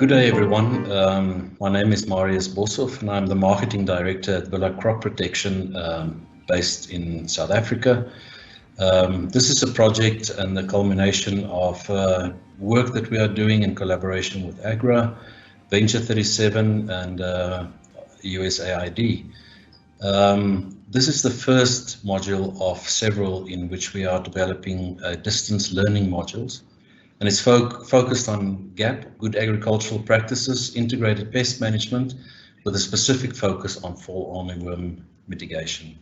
Good day, everyone. My name is Marius Boshoff, and I'm the Marketing Director at Villa Crop Protection, based in South Africa. This is a project and the culmination of work that we are doing in collaboration with Agra, Venture 37, and USAID. This is the first module of several in which we are developing distance learning modules. And it's focused on GAP, Good Agricultural Practices, Integrated Pest Management, with a specific focus on fall armyworm mitigation.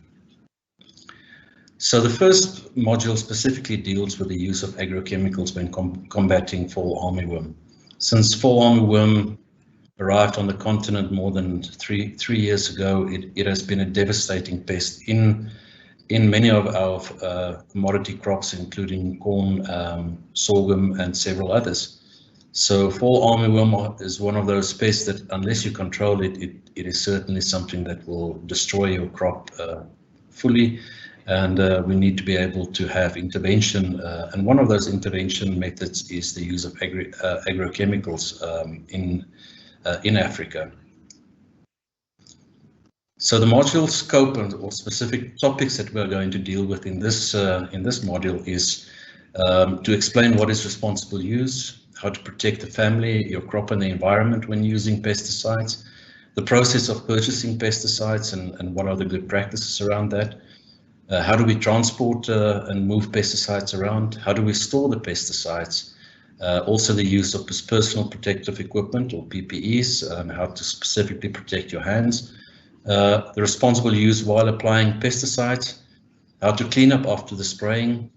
So the first module specifically deals with the use of agrochemicals when combating fall armyworm. Since fall armyworm arrived on the continent more than three years ago, it has been a devastating pest in many of our commodity crops, including corn, sorghum, and several others. So fall armyworm is one of those pests that, unless you control it, it is certainly something that will destroy your crop fully. And we need to be able to have intervention. And one of those intervention methods is the use of agrochemicals in Africa. So the module scope or specific topics that we're going to deal with in this module is to explain what is responsible use, how to protect the family, your crop, and the environment when using pesticides, the process of purchasing pesticides and what are the good practices around that, how do we transport and move pesticides around, how do we store the pesticides, also the use of personal protective equipment or PPEs, and how to specifically protect your hands, the responsible use while applying pesticides, how to clean up after the spraying,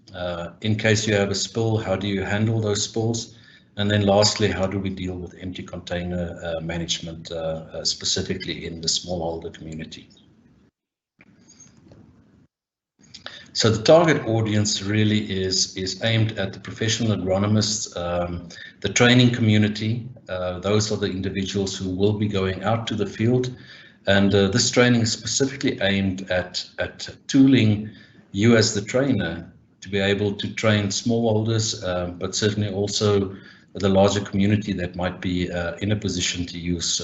in case you have a spill, how do you handle those spills, and then lastly, how do we deal with empty container management, specifically in the smallholder community. So the target audience really is aimed at the professional agronomists, the training community. Those are the individuals who will be going out to the field. And this training is specifically aimed at tooling you as the trainer to be able to train smallholders, but certainly also the larger community that might be in a position to use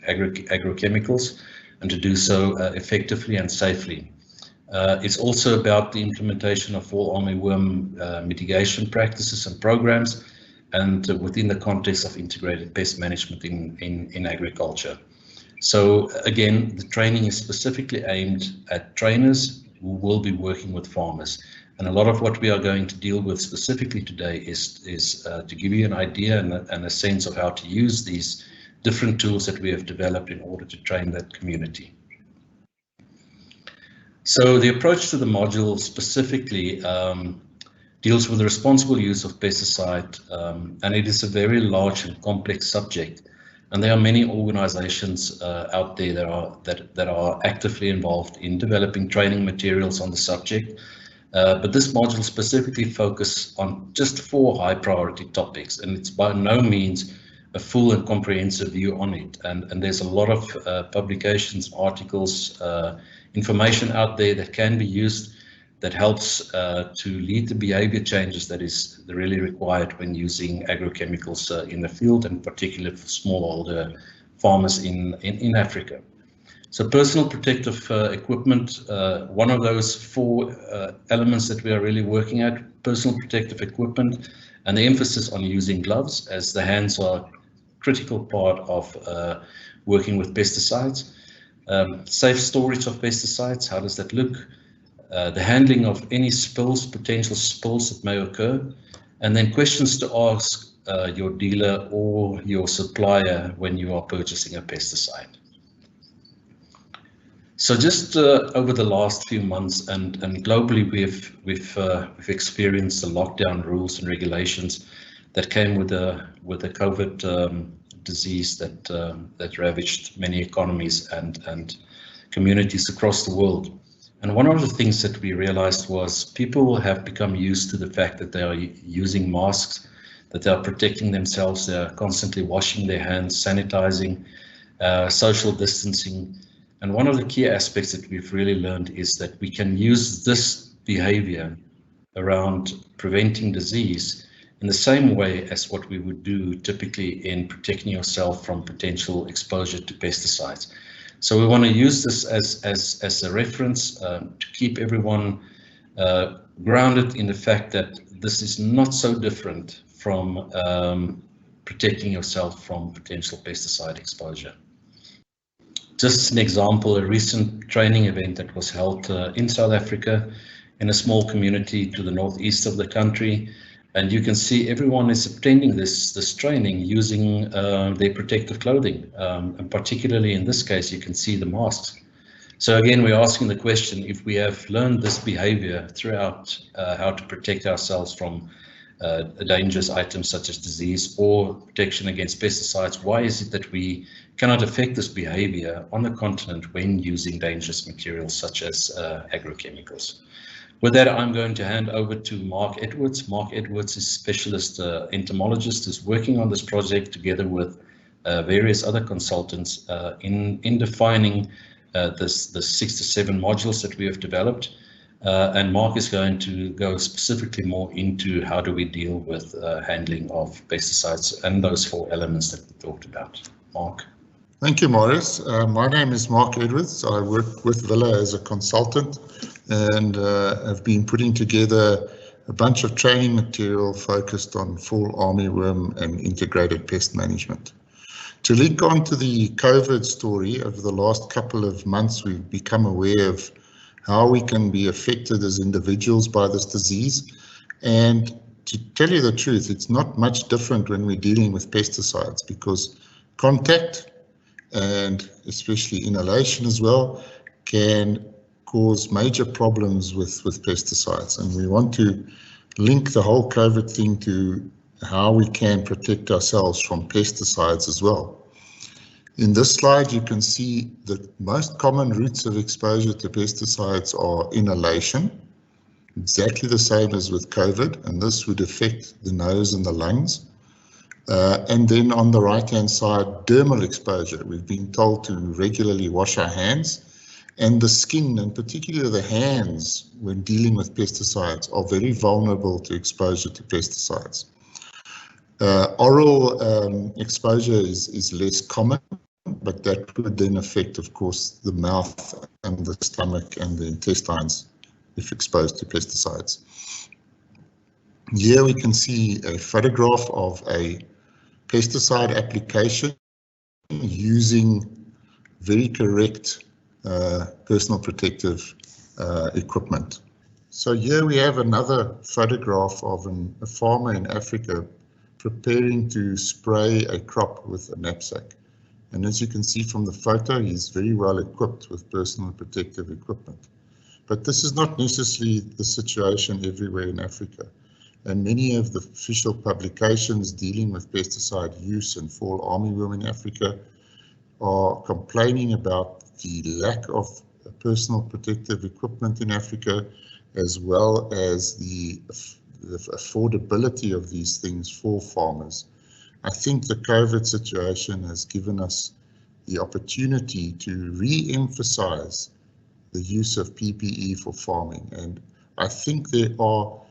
agrochemicals and to do so effectively and safely. It's also about the implementation of fall armyworm mitigation practices and programs, and within the context of integrated pest management in agriculture. So again, the training is specifically aimed at trainers who will be working with farmers. And a lot of what we are going to deal with specifically today is to give you an idea and a sense of how to use these different tools that we have developed in order to train that community. So the approach to the module specifically deals with the responsible use of pesticide, and it is a very large and complex subject. And there are many organizations out there that are actively involved in developing training materials on the subject. But this module specifically focuses on just 4 high priority topics, and it's by no means a full and comprehensive view on it. And there's a lot of publications, articles, information out there that can be used that helps to lead the behavior changes that is really required when using agrochemicals in the field, and particularly for smallholder farmers in Africa. So personal protective equipment, one of those 4 elements that we are really working at, personal protective equipment, and the emphasis on using gloves, as the hands are a critical part of working with pesticides. Safe storage of pesticides, how does that look? The handling of any spills, potential spills that may occur, and then questions to ask your dealer or your supplier when you are purchasing a pesticide. So just over the last few months and globally, we've experienced the lockdown rules and regulations that came with the COVID disease that ravaged many economies and communities across the world. And one of the things that we realized was people have become used to the fact that they are using masks, that they are protecting themselves, they are constantly washing their hands, sanitizing, social distancing. And one of the key aspects that we've really learned is that we can use this behavior around preventing disease in the same way as what we would do typically in protecting yourself from potential exposure to pesticides. So we want to use this as a reference to keep everyone grounded in the fact that this is not so different from protecting yourself from potential pesticide exposure. Just an example, a recent training event that was held in South Africa in a small community to the northeast of the country. And you can see everyone is attending this training using their protective clothing. And particularly in this case, you can see the masks. So again, we're asking the question, if we have learned this behavior throughout how to protect ourselves from dangerous items such as disease or protection against pesticides, why is it that we cannot affect this behavior on the continent when using dangerous materials such as agrochemicals? With that, I'm going to hand over to Mark Edwards. Mark Edwards is specialist entomologist who's working on this project together with various other consultants in defining the 6 to 7 modules that we have developed. And Mark is going to go specifically more into how do we deal with handling of pesticides and those 4 elements that we talked about. Mark. Thank you, Morris. My name is Mark Edwards. I work with Villa as a consultant and have been putting together a bunch of training material focused on fall armyworm and integrated pest management. To link on to the COVID story, over the last couple of months, we've become aware of how we can be affected as individuals by this disease. And to tell you the truth, it's not much different when we're dealing with pesticides, because contact, and especially inhalation as well, can cause major problems with pesticides. And we want to link the whole COVID thing to how we can protect ourselves from pesticides as well. In this slide, you can see the most common routes of exposure to pesticides are inhalation, exactly the same as with COVID, and this would affect the nose and the lungs. And then on the right-hand side, dermal exposure. We've been told to regularly wash our hands, and the skin, and particularly the hands, when dealing with pesticides, are very vulnerable to exposure to pesticides. Oral exposure is less common, but that would then affect, of course, the mouth and the stomach and the intestines if exposed to pesticides. Here we can see a photograph of a pesticide application using very correct personal protective equipment. So here we have another photograph of a farmer in Africa preparing to spray a crop with a knapsack. And as you can see from the photo, he's very well equipped with personal protective equipment. But this is not necessarily the situation everywhere in Africa. And many of the official publications dealing with pesticide use and fall armyworm in Africa are complaining about the lack of personal protective equipment in Africa, as well as the affordability of these things for farmers. I think the COVID situation has given us the opportunity to re-emphasize the use of PPE for farming. And I think there are,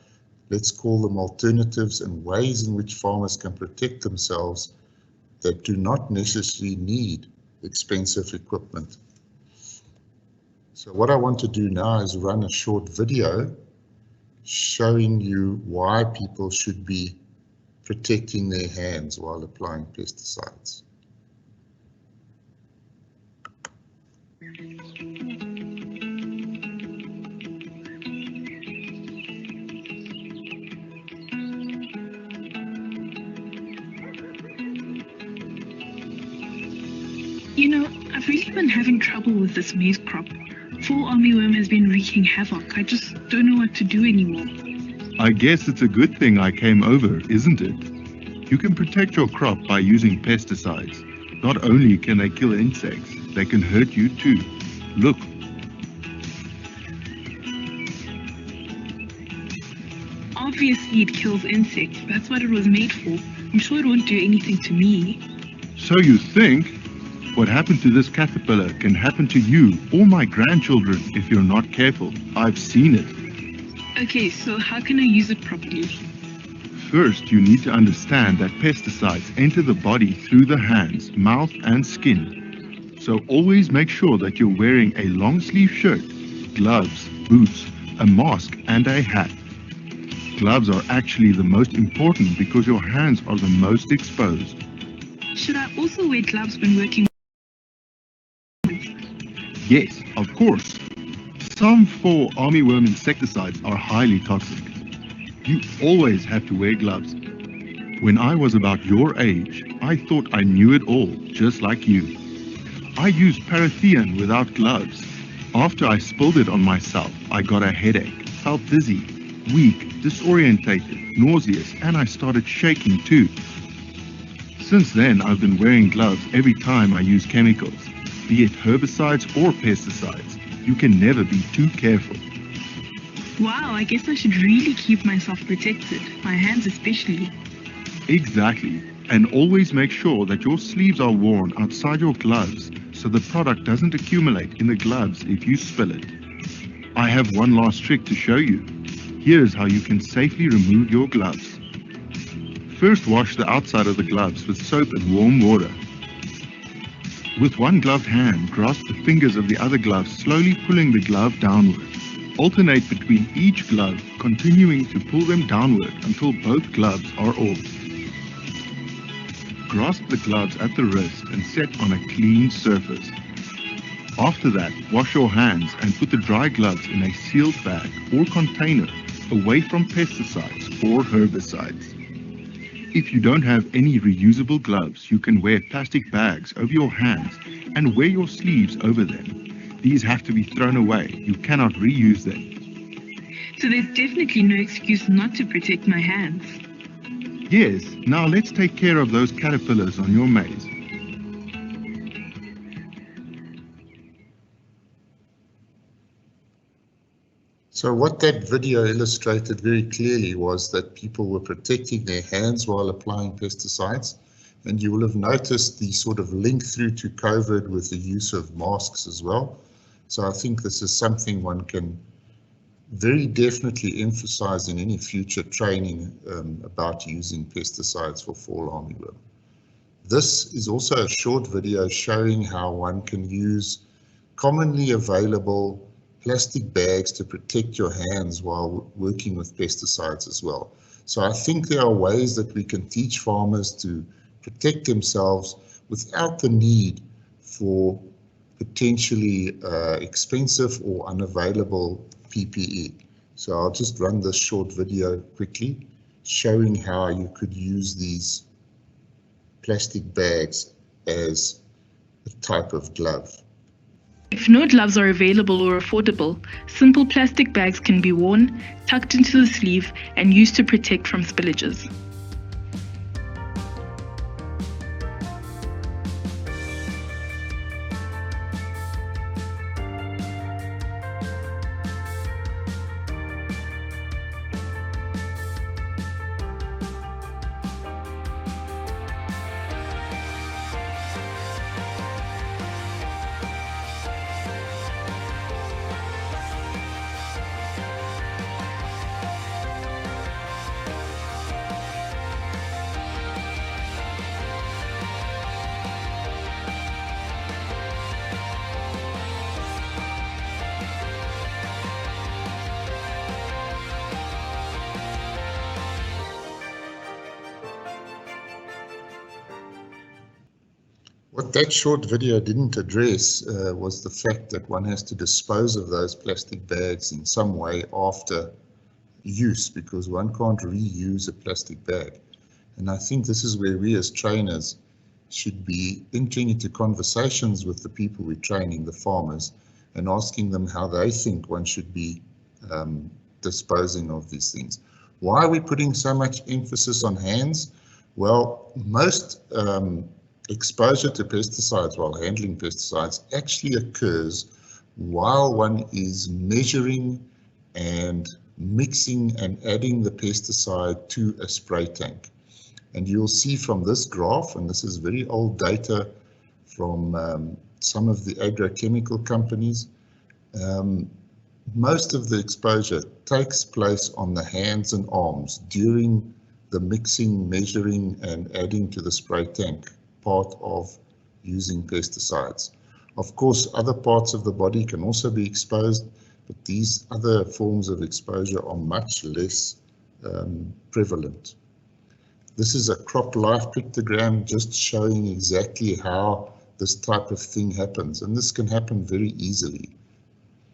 let's call them alternatives and ways in which farmers can protect themselves that do not necessarily need expensive equipment. So what I want to do now is run a short video showing you why people should be protecting their hands while applying pesticides. You know, I've really been having trouble with this maize crop. Fall armyworm has been wreaking havoc. I just don't know what to do anymore. I guess it's a good thing I came over, isn't it? You can protect your crop by using pesticides. Not only can they kill insects, they can hurt you too. Look. Obviously it kills insects. That's what it was made for. I'm sure it won't do anything to me. So you think? What happened to this caterpillar can happen to you or my grandchildren if you're not careful. I've seen it. Okay, so how can I use it properly? First, you need to understand that pesticides enter the body through the hands, mouth, and skin. So always make sure that you're wearing a long sleeve shirt, gloves, boots, a mask, and a hat. Gloves are actually the most important because your hands are the most exposed. Should I also wear gloves when working? Yes, of course. Some fall armyworm insecticides are highly toxic. You always have to wear gloves. When I was about your age, I thought I knew it all, just like you. I used parathene without gloves. After I spilled it on myself, I got a headache, felt dizzy, weak, disorientated, nauseous, and I started shaking too. Since then, I've been wearing gloves every time I use chemicals, be it herbicides or pesticides. You can never be too careful. Wow, I guess I should really keep myself protected, my hands especially. Exactly. And always make sure that your sleeves are worn outside your gloves so the product doesn't accumulate in the gloves if you spill it. I have one last trick to show you. Here's how you can safely remove your gloves. First, wash the outside of the gloves with soap and warm water. With one gloved hand, grasp the fingers of the other glove, slowly pulling the glove downward. Alternate between each glove, continuing to pull them downward until both gloves are off. Grasp the gloves at the wrist and set on a clean surface. After that, wash your hands and put the dry gloves in a sealed bag or container away from pesticides or herbicides. If you don't have any reusable gloves, you can wear plastic bags over your hands and wear your sleeves over them. These have to be thrown away. You cannot reuse them. So there's definitely no excuse not to protect my hands. Yes, now let's take care of those caterpillars on your maize. So what that video illustrated very clearly was that people were protecting their hands while applying pesticides. And you will have noticed the sort of link through to COVID with the use of masks as well. So I think this is something one can very definitely emphasize in any future training about using pesticides for fall armyworm. This is also a short video showing how one can use commonly available plastic bags to protect your hands while working with pesticides as well. So I think there are ways that we can teach farmers to protect themselves without the need for potentially expensive or unavailable PPE. So I'll just run this short video quickly showing how you could use these plastic bags as a type of glove. If no gloves are available or affordable, simple plastic bags can be worn, tucked into the sleeve, and used to protect from spillages. What that short video didn't address was the fact that one has to dispose of those plastic bags in some way after use, because one can't reuse a plastic bag. And I think this is where we as trainers should be entering into conversations with the people we're training, the farmers, and asking them how they think one should be disposing of these things. Why are we putting so much emphasis on hands? Well, most exposure to pesticides while handling pesticides actually occurs while one is measuring and mixing and adding the pesticide to a spray tank. And you'll see from this graph, and this is very old data from some of the agrochemical companies, most of the exposure takes place on the hands and arms during the mixing, measuring and adding to the spray tank part of using pesticides. Of course, other parts of the body can also be exposed, but these other forms of exposure are much less prevalent. This is a crop life pictogram just showing exactly how this type of thing happens, and this can happen very easily.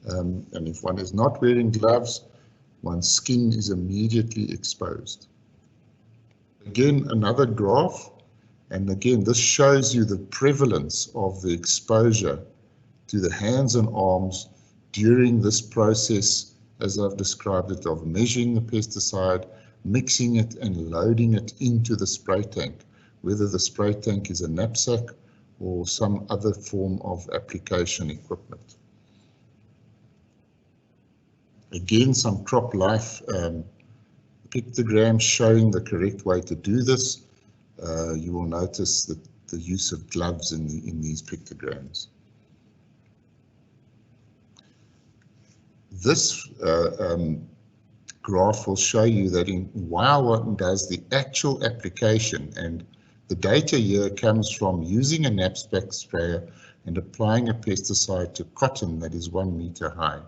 And if one is not wearing gloves, one's skin is immediately exposed. Again, another graph, and again, this shows you the prevalence of the exposure to the hands and arms during this process, as I've described it, of measuring the pesticide, mixing it and loading it into the spray tank, whether the spray tank is a knapsack or some other form of application equipment. Again, some crop life pictograms showing the correct way to do this. You will notice that the use of gloves in these pictograms. This graph will show you that while one does the actual application, and the data here comes from using a knapsack sprayer and applying a pesticide to cotton that is 1 meter high.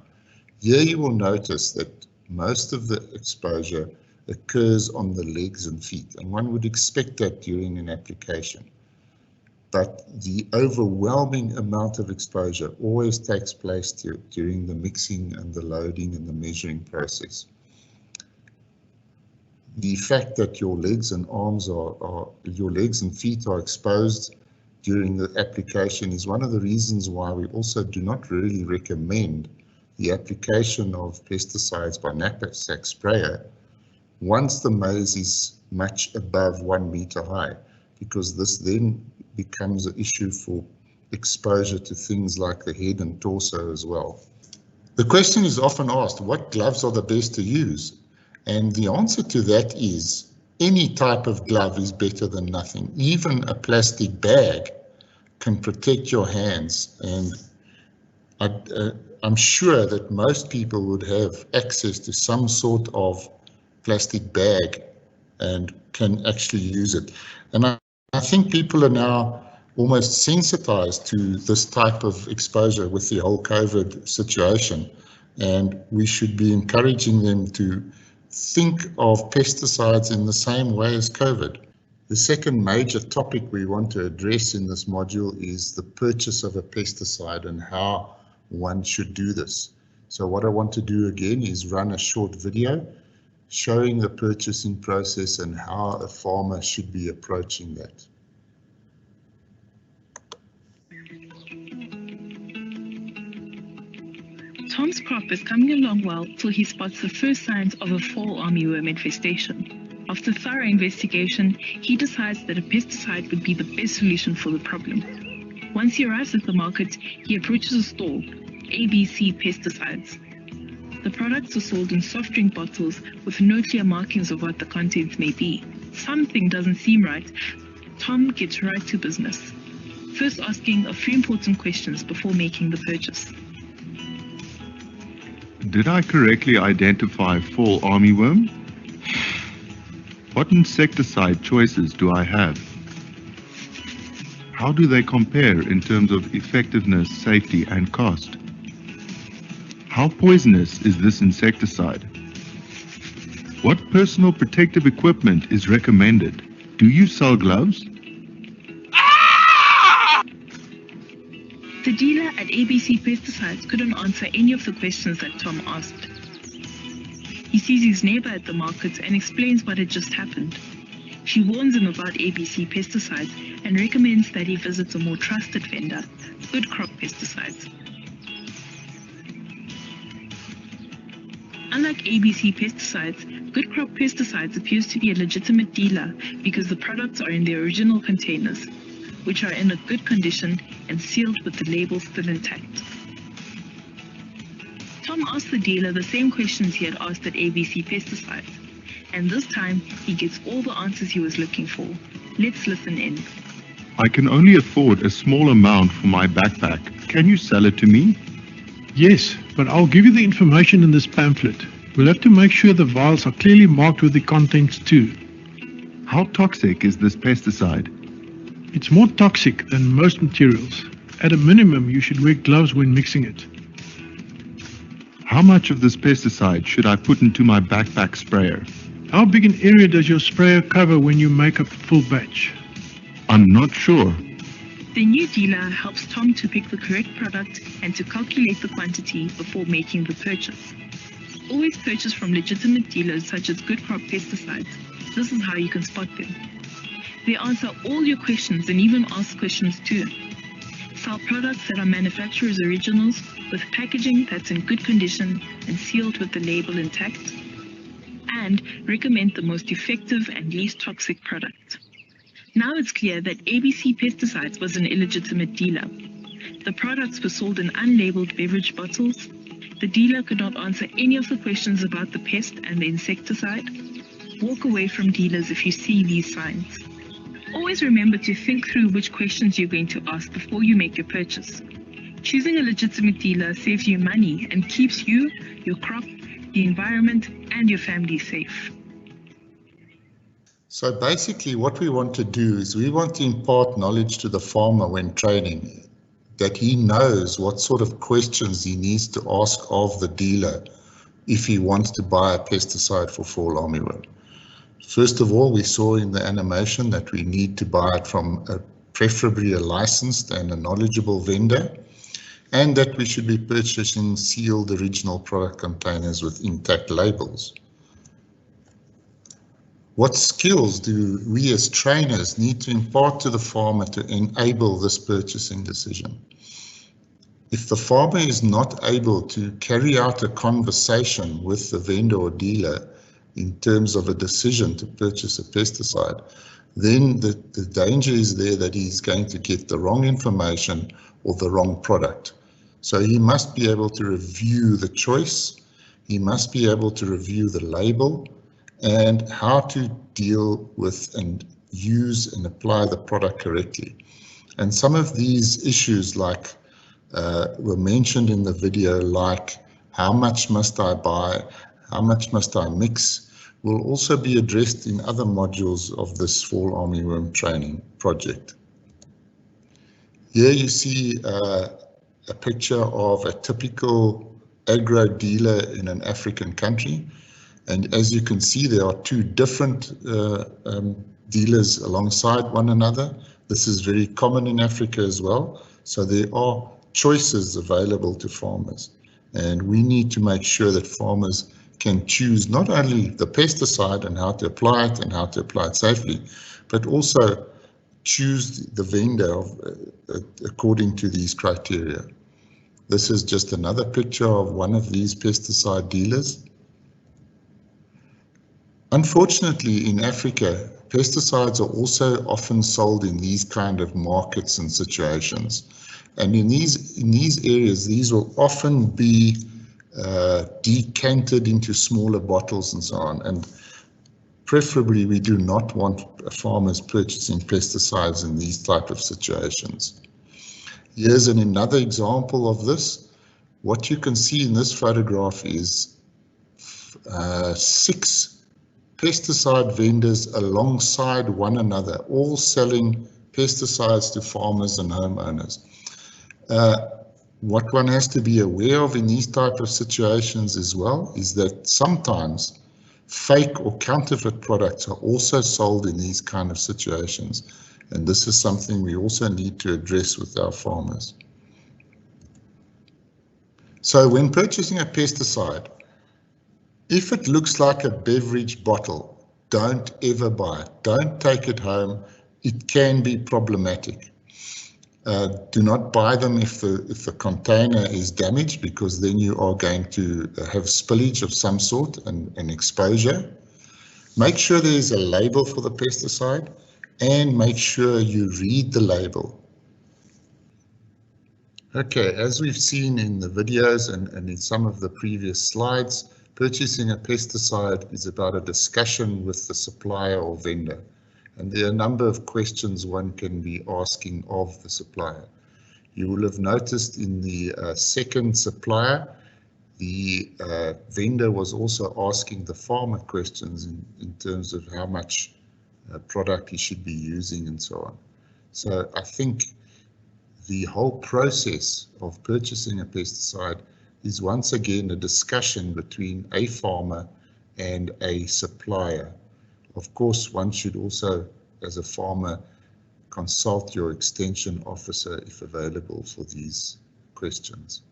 Here you will notice that most of the exposure occurs on the legs and feet, and one would expect that during an application. But the overwhelming amount of exposure always takes place during the mixing and the loading and the measuring process. The fact that your legs and arms your legs and feet are exposed during the application is one of the reasons why we also do not really recommend the application of pesticides by knapsack sprayer once the maize is much above 1 meter high, because this then becomes an issue for exposure to things like the head and torso as well. The question is often asked, what gloves are the best to use? And the answer to that is any type of glove is better than nothing. Even a plastic bag can protect your hands, and I'm sure that most people would have access to some sort of plastic bag and can actually use it. And I think people are now almost sensitized to this type of exposure with the whole COVID situation, and we should be encouraging them to think of pesticides in the same way as COVID. The second major topic we want to address in this module is the purchase of a pesticide and how one should do this. So what I want to do again is run a short video showing the purchasing process and how a farmer should be approaching that. Tom's crop is coming along well till he spots the first signs of a fall armyworm infestation. After thorough investigation, he decides that a pesticide would be the best solution for the problem. Once he arrives at the market, he approaches a stall, ABC Pesticides. The products are sold in soft drink bottles with no clear markings of what the contents may be. Something doesn't seem right. Tom gets right to business, first asking a few important questions before making the purchase. Did I correctly identify fall armyworm? What insecticide choices do I have? How do they compare in terms of effectiveness, safety, and cost? How poisonous is this insecticide? What personal protective equipment is recommended? Do you sell gloves? The dealer at ABC Pesticides couldn't answer any of the questions that Tom asked. He sees his neighbor at the market and explains what had just happened. She warns him about ABC Pesticides and recommends that he visits a more trusted vendor, Good Crop Pesticides. Unlike ABC Pesticides, Good Crop Pesticides appears to be a legitimate dealer because the products are in their original containers, which are in a good condition and sealed with the label still intact. Tom asked the dealer the same questions he had asked at ABC Pesticides, and this time he gets all the answers he was looking for. Let's listen in. I can only afford a small amount for my backpack. Can you sell it to me? Yes, but I'll give you the information in this pamphlet. We'll have to make sure the vials are clearly marked with the contents too. How toxic is this pesticide? It's more toxic than most materials. At a minimum, you should wear gloves when mixing it. How much of this pesticide should I put into my backpack sprayer? How big an area does your sprayer cover when you make up a full batch? I'm not sure. The new dealer helps Tom to pick the correct product and to calculate the quantity before making the purchase. Always purchase from legitimate dealers such as Good Crop Pesticides. This is how you can spot them. They answer all your questions and even ask questions too. Sell products that are manufacturer's originals with packaging that's in good condition and sealed with the label intact. And recommend the most effective and least toxic product. Now it's clear that ABC Pesticides was an illegitimate dealer. The products were sold in unlabeled beverage bottles. The dealer could not answer any of the questions about the pest and the insecticide. Walk away from dealers if you see these signs. Always remember to think through which questions you're going to ask before you make your purchase. Choosing a legitimate dealer saves you money and keeps you, your crop, the environment, and your family safe. So basically what we want to do is we want to impart knowledge to the farmer when training, that he knows what sort of questions he needs to ask of the dealer if he wants to buy a pesticide for fall armyworm. First of all, we saw in the animation that we need to buy it from preferably a licensed and a knowledgeable vendor, and that we should be purchasing sealed original product containers with intact labels. What skills do we as trainers need to impart to the farmer to enable this purchasing decision? If the farmer is not able to carry out a conversation with the vendor or dealer in terms of a decision to purchase a pesticide, then the danger is there that he's going to get the wrong information or the wrong product. So he must be able to review the choice, he must be able to review the label, and how to deal with and use and apply the product correctly. And some of these issues were mentioned in the video, like how much must I buy, how much must I mix, will also be addressed in other modules of this fall armyworm training project. Here you see a picture of a typical agro dealer in an African country. And as you can see, there are two different dealers alongside one another. This is very common in Africa as well. So there are choices available to farmers. And we need to make sure that farmers can choose not only the pesticide and how to apply it and how to apply it safely, but also choose the vendor according to these criteria. This is just another picture of one of these pesticide dealers. Unfortunately, in Africa, pesticides are also often sold in these kind of markets and situations. And in these areas, these will often be decanted into smaller bottles and so on. And preferably, we do not want farmers purchasing pesticides in these type of situations. Here's another example of this. What you can see in this photograph is 6 pesticide vendors alongside one another, all selling pesticides to farmers and homeowners. What one has to be aware of in these type of situations as well is that sometimes fake or counterfeit products are also sold in these kind of situations. And this is something we also need to address with our farmers. So when purchasing a pesticide, if it looks like a beverage bottle, don't ever buy it. Don't take it home. It can be problematic. Do not buy them if the container is damaged, because then you are going to have spillage of some sort and exposure. Make sure there is a label for the pesticide and make sure you read the label. Okay, as we've seen in the videos and in some of the previous slides, purchasing a pesticide is about a discussion with the supplier or vendor. And there are a number of questions one can be asking of the supplier. You will have noticed in the second supplier, the vendor was also asking the farmer questions in terms of how much product he should be using and so on. So I think the whole process of purchasing a pesticide is once again a discussion between a farmer and a supplier. Of course, one should also, as a farmer, consult your extension officer if available for these questions.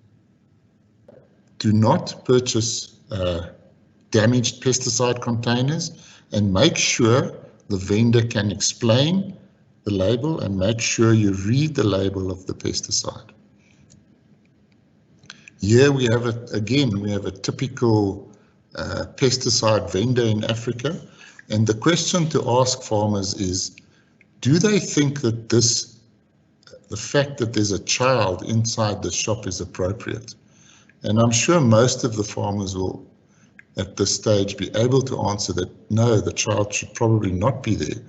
Do not purchase damaged pesticide containers, and make sure the vendor can explain the label and make sure you read the label of the pesticide. Here we have a typical pesticide vendor in Africa, and the question to ask farmers is, do they think that the fact that there's a child inside the shop is appropriate? And I'm sure most of the farmers will at this stage be able to answer that no, the child should probably not be there.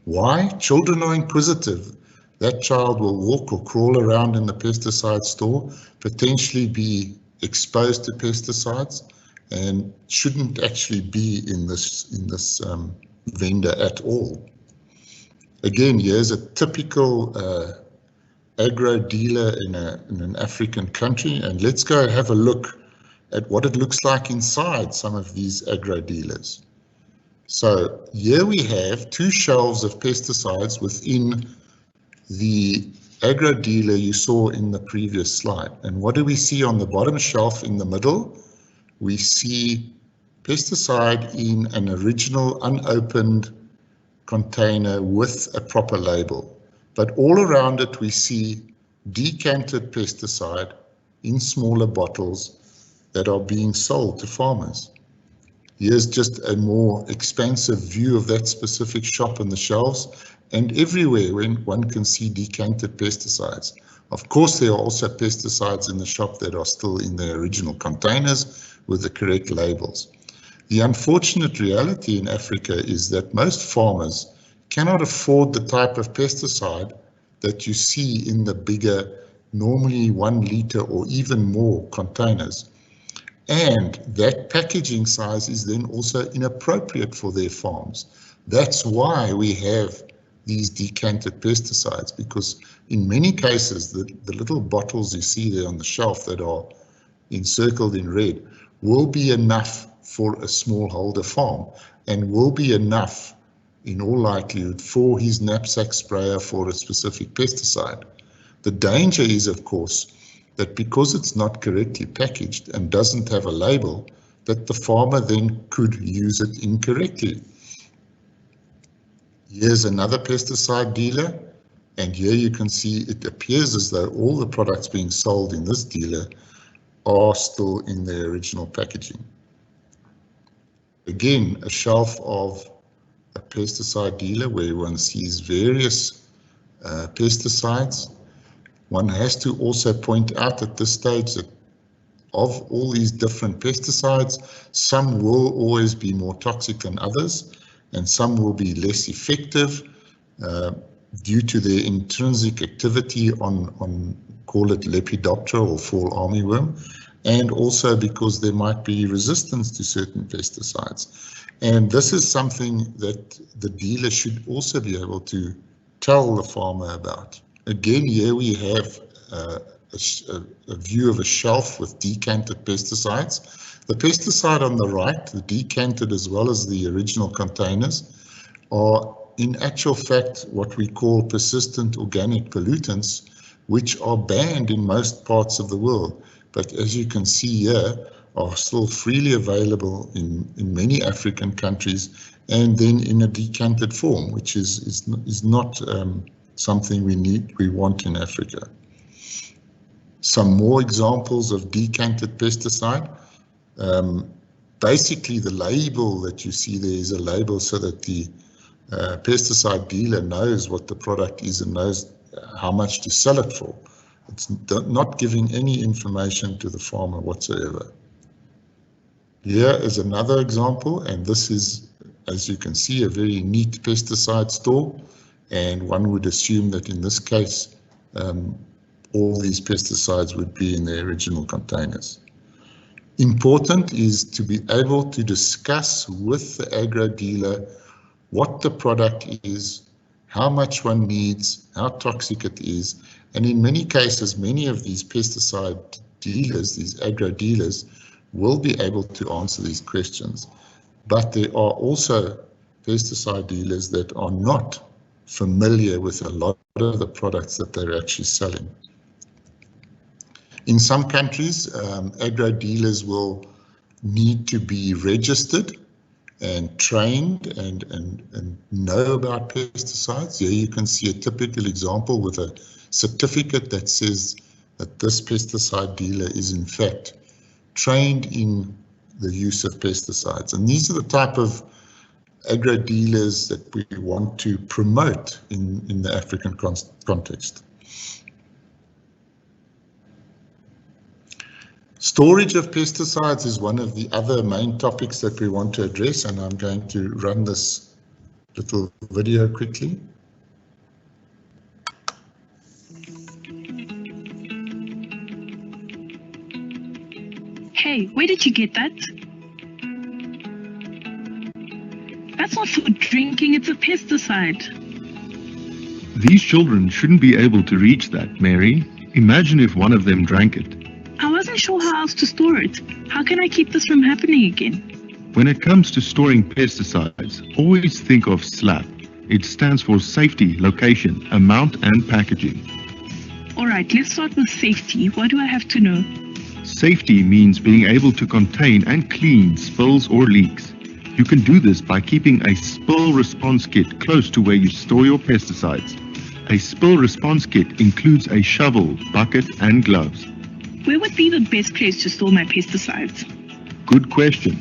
Why? Children are inquisitive. That child will walk or crawl around in the pesticide store, potentially be exposed to pesticides, and shouldn't actually be in this vendor at all. Again, here's a typical agro dealer in an African country, and let's go have a look at what it looks like inside some of these agro dealers. So here we have 2 shelves of pesticides within the agro dealer you saw in the previous slide. And what do we see on the bottom shelf in the middle? We see pesticide in an original unopened container with a proper label. But all around it we see decanted pesticide in smaller bottles that are being sold to farmers. Here's just a more expansive view of that specific shop on the shelves, and everywhere one can see decanted pesticides. Of course, there are also pesticides in the shop that are still in their original containers with the correct labels. The unfortunate reality in Africa is that most farmers cannot afford the type of pesticide that you see in the bigger, normally 1 liter or even more containers. And that packaging size is then also inappropriate for their farms. That's why we have these decanted pesticides, because in many cases, the little bottles you see there on the shelf that are encircled in red will be enough for a smallholder farm and will be enough in all likelihood for his knapsack sprayer for a specific pesticide. The danger is, of course, that because it's not correctly packaged and doesn't have a label, that the farmer then could use it incorrectly. Here's another pesticide dealer, and here you can see it appears as though all the products being sold in this dealer are still in their original packaging. Again, a shelf of a pesticide dealer where one sees various pesticides. One has to also point out at this stage that of all these different pesticides, some will always be more toxic than others, and some will be less effective due to their intrinsic activity on call it Lepidoptera or fall armyworm, and also because there might be resistance to certain pesticides. And this is something that the dealer should also be able to tell the farmer about. Again, here we have a view of a shelf with decanted pesticides. The pesticide on the right, the decanted as well as the original containers, are in actual fact what we call persistent organic pollutants, which are banned in most parts of the world. But as you can see here, are still freely available in many African countries, and then in a decanted form, which is not something we want in Africa. Some more examples of decanted pesticide. Basically, the label that you see there is a label so that the pesticide dealer knows what the product is and knows how much to sell it for. It's not giving any information to the farmer whatsoever. Here is another example, and this is, as you can see, a very neat pesticide store, and one would assume that in this case all these pesticides would be in their original containers. Important is to be able to discuss with the agro dealer what the product is, how much one needs, how toxic it is, and in many cases, many of these pesticide dealers, these agro dealers, will be able to answer these questions. But there are also pesticide dealers that are not familiar with a lot of the products that they're actually selling. In some countries, agro dealers will need to be registered and trained and know about pesticides. Here you can see a typical example with a certificate that says that this pesticide dealer is in fact trained in the use of pesticides. And these are the type of agro dealers that we want to promote in the African context. Storage of pesticides is one of the other main topics that we want to address, and I'm going to run this little video quickly. Hey, where did you get that? That's not for drinking, it's a pesticide. These children shouldn't be able to reach that, Mary. Imagine if one of them drank it. I wasn't sure how else to store it. How can I keep this from happening again? When it comes to storing pesticides, always think of SLAP. It stands for Safety, Location, Amount and Packaging. Alright, let's start with safety. What do I have to know? Safety means being able to contain and clean spills or leaks. You can do this by keeping a Spool Response Kit close to where you store your pesticides. A Spool Response Kit includes a shovel, bucket and gloves. Where would be the best place to store my pesticides? Good question.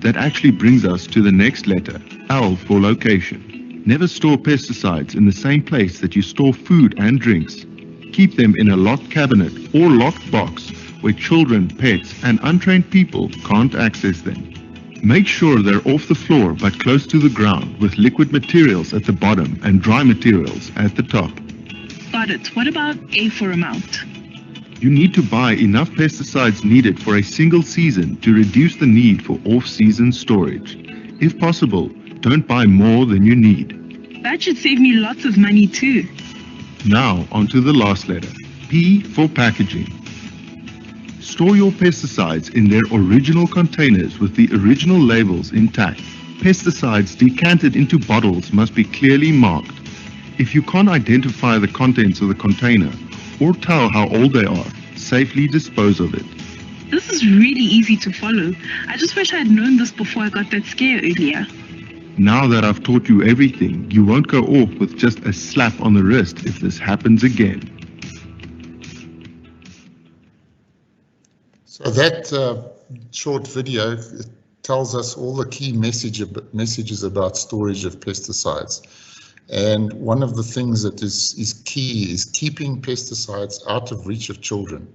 That actually brings us to the next letter, L for location. Never store pesticides in the same place that you store food and drinks. Keep them in a locked cabinet or locked box where children, pets and untrained people can't access them. Make sure they're off the floor but close to the ground with liquid materials at the bottom and dry materials at the top. Got it. What about A for amount? You need to buy enough pesticides needed for a single season to reduce the need for off-season storage. If possible, don't buy more than you need. That should save me lots of money too. Now onto the last letter, P for packaging. Store your pesticides in their original containers with the original labels intact. Pesticides decanted into bottles must be clearly marked. If you can't identify the contents of the container or tell how old they are, safely dispose of it. This is really easy to follow. I just wish I had known this before I got that scare earlier. Now that I've taught you everything, you won't go off with just a slap on the wrist if this happens again. So that short video tells us all the key messages about storage of pesticides. And one of the things that is key is keeping pesticides out of reach of children.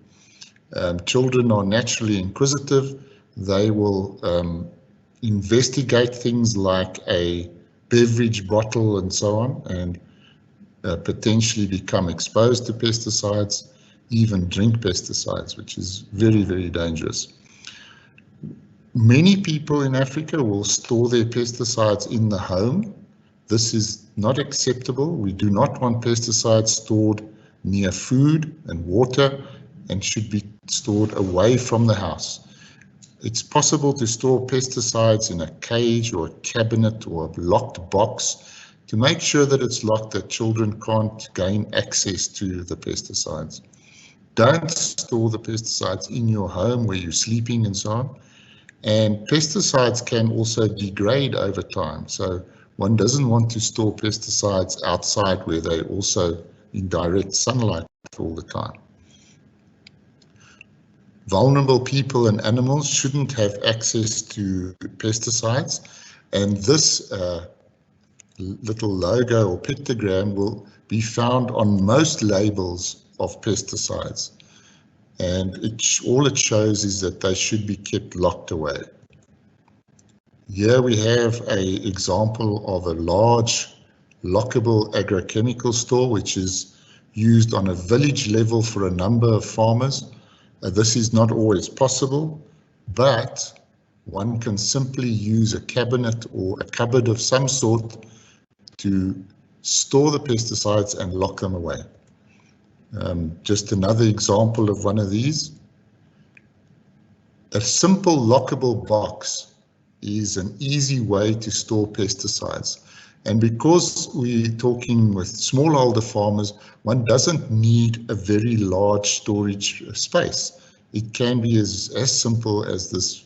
Children are naturally inquisitive. They will investigate things like a beverage bottle and so on, and potentially become exposed to pesticides, even drink pesticides, which is very, very dangerous. Many people in Africa will store their pesticides in the home. This is not acceptable. We do not want pesticides stored near food and water and should be stored away from the house. It's possible to store pesticides in a cage or a cabinet or a locked box to make sure that it's locked, that children can't gain access to the pesticides. Don't store the pesticides in your home where you're sleeping and so on. And pesticides can also degrade over time. So one doesn't want to store pesticides outside where they're also in direct sunlight all the time. Vulnerable people and animals shouldn't have access to pesticides, and this little logo or pictogram will be found on most labels of pesticides, and all it shows is that they should be kept locked away. Here we have an example of a large lockable agrochemical store which is used on a village level for a number of farmers. This is not always possible, but one can simply use a cabinet or a cupboard of some sort to store the pesticides and lock them away. Just another example of one of these. A simple lockable box is an easy way to store pesticides. And because we're talking with smallholder farmers, one doesn't need a very large storage space. It can be as simple as this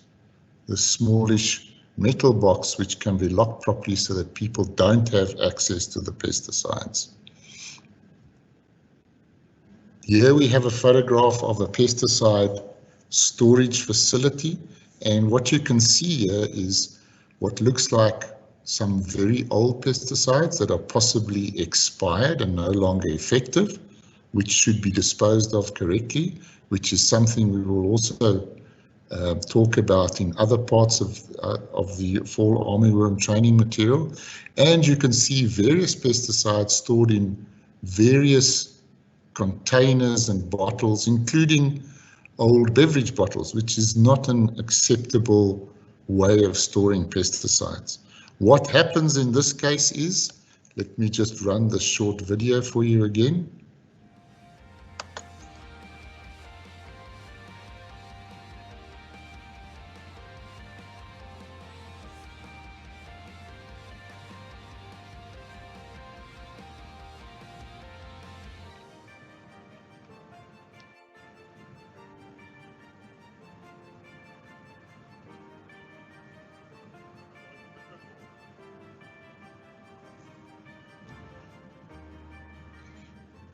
smallish metal box, which can be locked properly so that people don't have access to the pesticides. Here we have a photograph of a pesticide storage facility, and what you can see here is what looks like some very old pesticides that are possibly expired and no longer effective, which should be disposed of correctly, which is something we will also talk about in other parts of the fall armyworm training material. And you can see various pesticides stored in various containers and bottles, including old beverage bottles, which is not an acceptable way of storing pesticides. What happens in this case is, let me just run the short video for you again.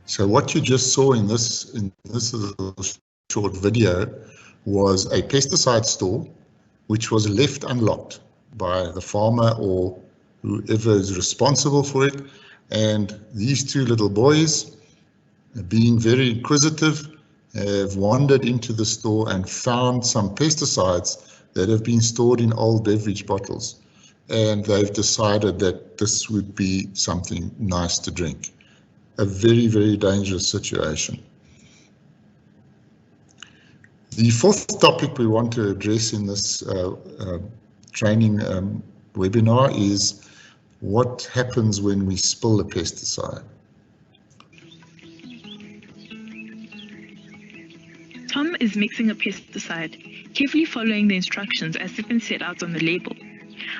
So what you just saw in this little short video was a pesticide store which was left unlocked by the farmer or whoever is responsible for it. And these two little boys, being very inquisitive, have wandered into the store and found some pesticides that have been stored in old beverage bottles. And they've decided that this would be something nice to drink. A very, very dangerous situation. The fourth topic we want to address in this training webinar is what happens when we spill a pesticide. Tom is mixing a pesticide, carefully following the instructions as they've been set out on the label.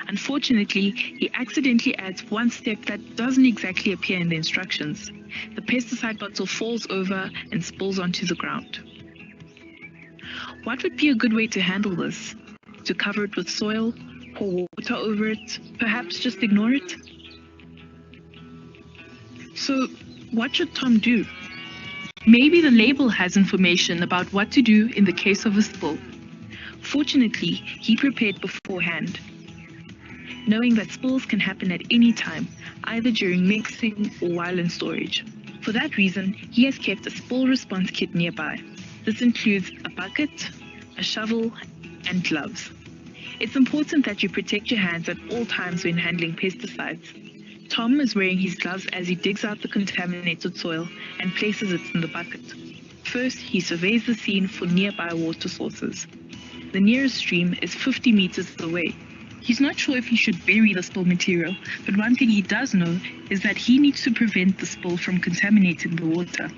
Unfortunately, he accidentally adds one step that doesn't exactly appear in the instructions. The pesticide bottle falls over and spills onto the ground. What would be a good way to handle this? To cover it with soil, pour water over it, perhaps just ignore it? So, what should Tom do? Maybe the label has information about what to do in the case of a spill. Fortunately, he prepared beforehand, knowing that spills can happen at any time, either during mixing or while in storage. For that reason, he has kept a Spool Response Kit nearby. This includes a bucket, a shovel, and gloves. It's important that you protect your hands at all times when handling pesticides. Tom is wearing his gloves as he digs out the contaminated soil and places it in the bucket. First, he surveys the scene for nearby water sources. The nearest stream is 50 meters away. He's not sure if he should bury the spill material, but one thing he does know is that he needs to prevent the spill from contaminating the water.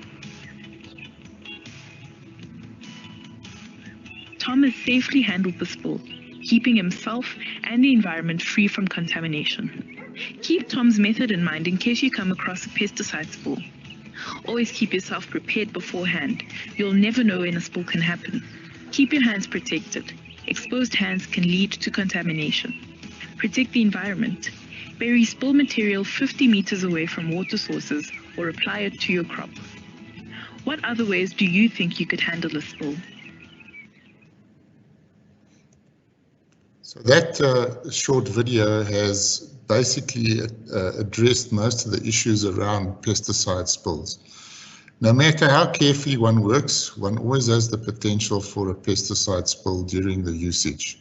Tom has safely handled the spill, keeping himself and the environment free from contamination. Keep Tom's method in mind in case you come across a pesticide spill. Always keep yourself prepared beforehand. You'll never know when a spill can happen. Keep your hands protected. Exposed hands can lead to contamination. Protect the environment. Bury spill material 50 meters away from water sources or apply it to your crop. What other ways do you think you could handle a spill? So that short video has basically addressed most of the issues around pesticide spills. No matter how carefully one works, one always has the potential for a pesticide spill during the usage.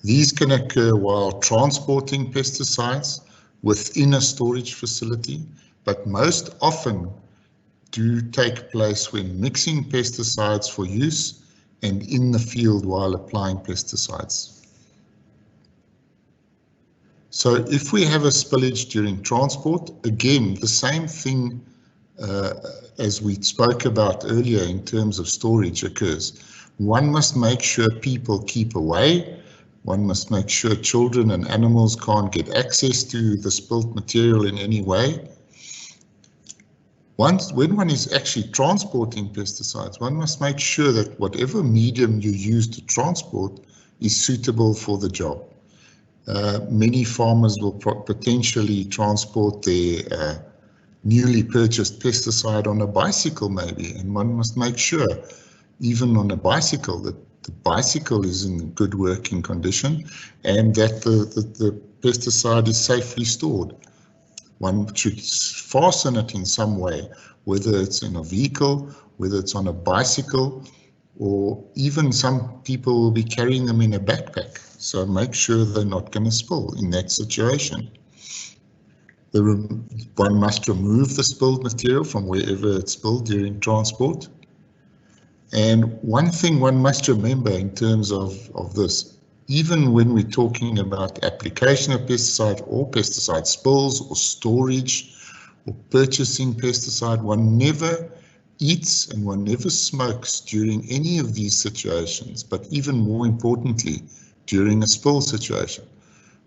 These can occur while transporting pesticides within a storage facility, but most often do take place when mixing pesticides for use and in the field while applying pesticides. So if we have a spillage during transport, again, the same thing as we spoke about earlier in terms of storage occurs. One must make sure people keep away. One must make sure children and animals can't get access to the spilt material in any way. When one is actually transporting pesticides, one must make sure that whatever medium you use to transport is suitable for the job. Many farmers will potentially transport their newly purchased pesticide on a bicycle maybe, and one must make sure, even on a bicycle, that the bicycle is in good working condition and that the pesticide is safely stored. One should fasten it in some way, whether it's in a vehicle, whether it's on a bicycle, or even some people will be carrying them in a backpack. So make sure they're not going to spill in that situation. One must remove the spilled material from wherever it's spilled during transport. And one thing one must remember in terms of this, even when we're talking about application of pesticide or pesticide spills or storage or purchasing pesticide, one never eats and one never smokes during any of these situations, but even more importantly, during a spill situation.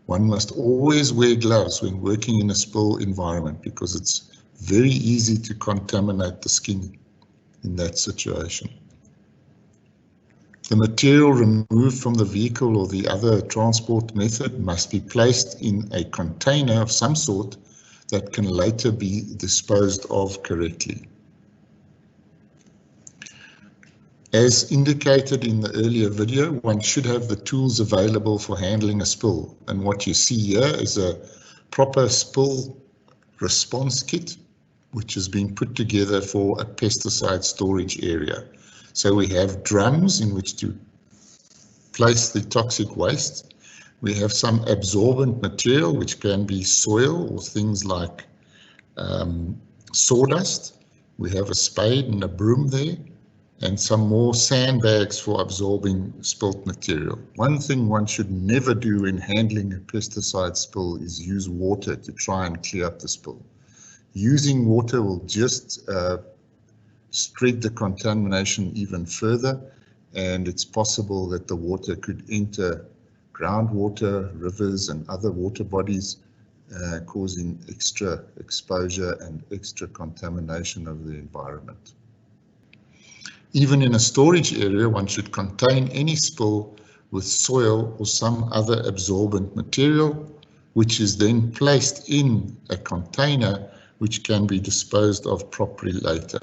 One must always wear gloves when working in a spill environment because it's very easy to contaminate the skin in that situation. The material removed from the vehicle or the other transport method must be placed in a container of some sort that can later be disposed of correctly. As indicated in the earlier video, one should have the tools available for handling a spill. And what you see here is a proper spill response kit, which has been put together for a pesticide storage area. So we have drums in which to place the toxic waste. We have some absorbent material, which can be soil or things like sawdust. We have a spade and a broom there, and some more sandbags for absorbing spilt material. One thing one should never do in handling a pesticide spill is use water to try and clear up the spill. Using water will just spread the contamination even further, and it's possible that the water could enter groundwater, rivers and other water bodies, causing extra exposure and extra contamination of the environment. Even in a storage area, one should contain any spill with soil or some other absorbent material, which is then placed in a container which can be disposed of properly later.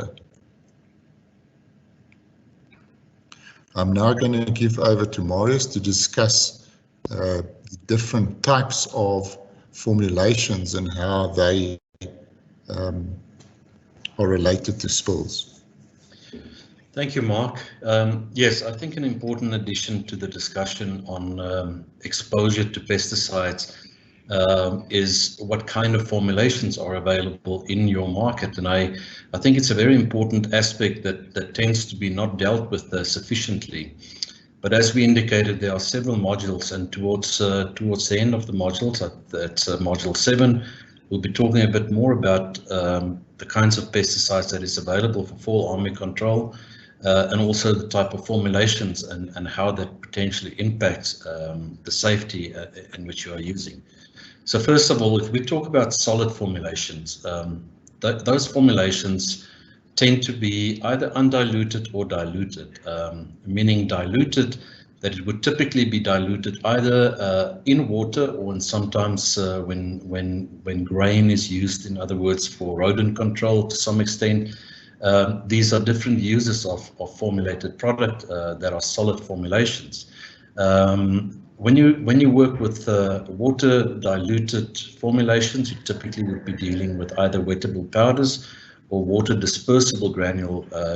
I'm now going to give over to Marius to discuss the different types of formulations and how they are related to spills. Thank you, Mark. Yes, I think an important addition to the discussion on exposure to pesticides is what kind of formulations are available in your market. And I think it's a very important aspect that tends to be not dealt with sufficiently. But as we indicated, there are several modules, and towards the end of the modules, that's module 7, we'll be talking a bit more about the kinds of pesticides that is available for fall army control, and also the type of formulations and how that potentially impacts the safety in which you are using. So first of all, if we talk about solid formulations, those formulations tend to be either undiluted or diluted, meaning diluted that it would typically be diluted either in water or in sometimes when grain is used, in other words, for rodent control to some extent. These are different uses of formulated product that are solid formulations. When you work with water diluted formulations, you typically would be dealing with either wettable powders or water dispersible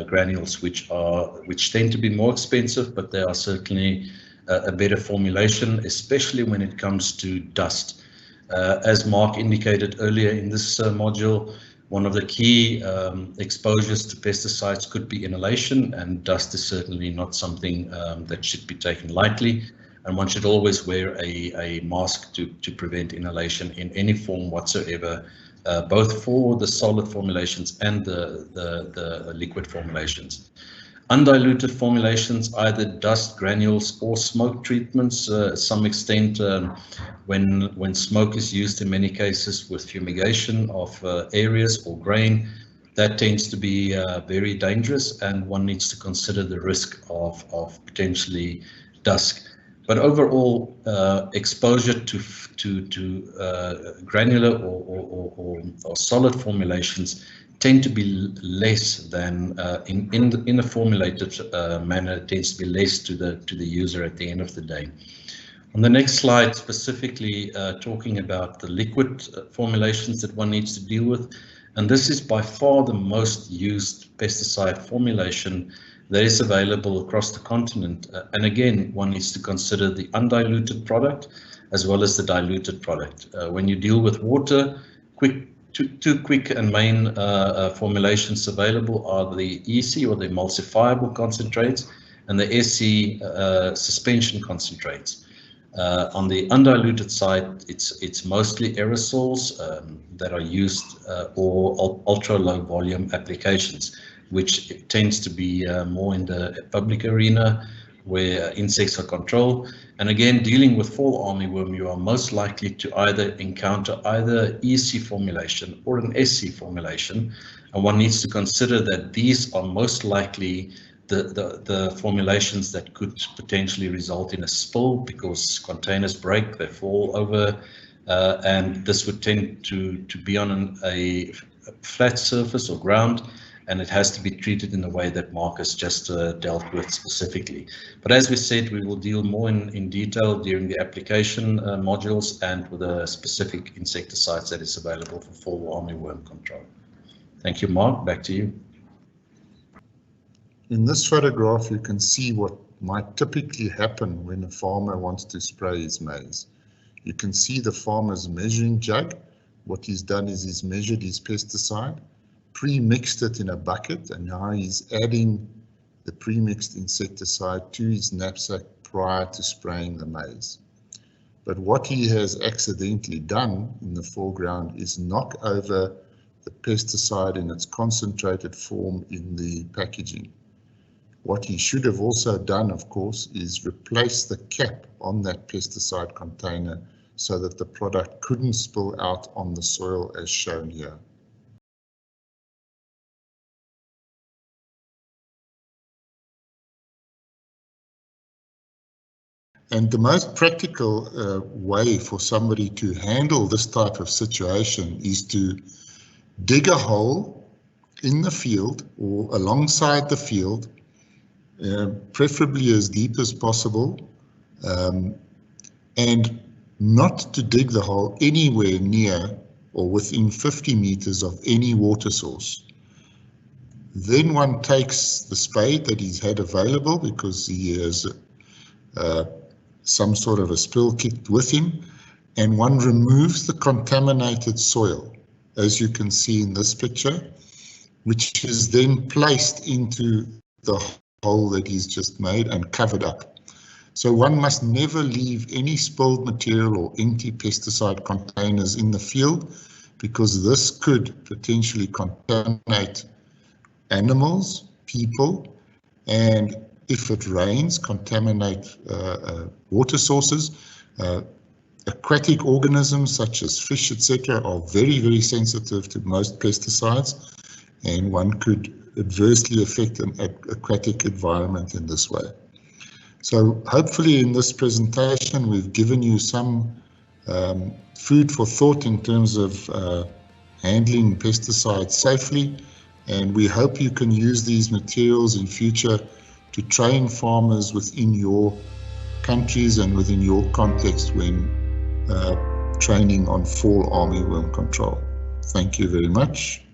granules, which tend to be more expensive, but they are certainly a better formulation, especially when it comes to dust. As Mark indicated earlier in this module, one of the key exposures to pesticides could be inhalation, and dust is certainly not something that should be taken lightly. and one should always wear a mask to prevent inhalation in any form whatsoever, both for the solid formulations and the liquid formulations. Undiluted formulations, either dust, granules, or smoke treatments, some extent when smoke is used in many cases with fumigation of areas or grain, that tends to be very dangerous, and one needs to consider the risk of potentially dust. But overall, exposure to granular or solid formulations tend to be less than in a formulated manner. It tends to be less to the user at the end of the day. On the next slide, specifically talking about the liquid formulations that one needs to deal with, and this is by far the most used pesticide formulation that is available across the continent. And again, one needs to consider the undiluted product as well as the diluted product. When you deal with water, two quick and main formulations available are the EC or the emulsifiable concentrates and the SC suspension concentrates. On the undiluted side, it's mostly aerosols that are used or ultra low volume applications, which tends to be more in the public arena where insects are controlled. And again, dealing with fall armyworm, you are most likely to either encounter either EC formulation or an SC formulation. And one needs to consider that these are most likely the formulations that could potentially result in a spill because containers break, they fall over, and this would tend to be on a flat surface or ground, and it has to be treated in the way that Marcus just dealt with specifically. But as we said, we will deal more in detail during the application modules and with the specific insecticides that is available for fall armyworm control. Thank you, Mark. Back to you. In this photograph, you can see what might typically happen when a farmer wants to spray his maize. You can see the farmer's measuring jug. What he's done is he's measured his pesticide, pre-mixed it in a bucket, and now he's adding the pre-mixed insecticide to his knapsack prior to spraying the maize. But what he has accidentally done in the foreground is knock over the pesticide in its concentrated form in the packaging. What he should have also done, of course, is replace the cap on that pesticide container so that the product couldn't spill out on the soil as shown here. And the most practical way for somebody to handle this type of situation is to dig a hole in the field or alongside the field, preferably as deep as possible, and not to dig the hole anywhere near or within 50 meters of any water source. Then one takes the spade that he's had available because he has some sort of a spill kit with him, and one removes the contaminated soil, as you can see in this picture, which is then placed into the hole that he's just made and covered up. So one must never leave any spilled material or empty pesticide containers in the field, because this could potentially contaminate animals, people, and if it rains, contaminate water sources. Aquatic organisms such as fish, etc., are very, very sensitive to most pesticides, and one could adversely affect an aquatic environment in this way. So hopefully in this presentation we've given you some food for thought in terms of handling pesticides safely, and we hope you can use these materials in future to train farmers within your countries and within your context when training on fall armyworm control. Thank you very much.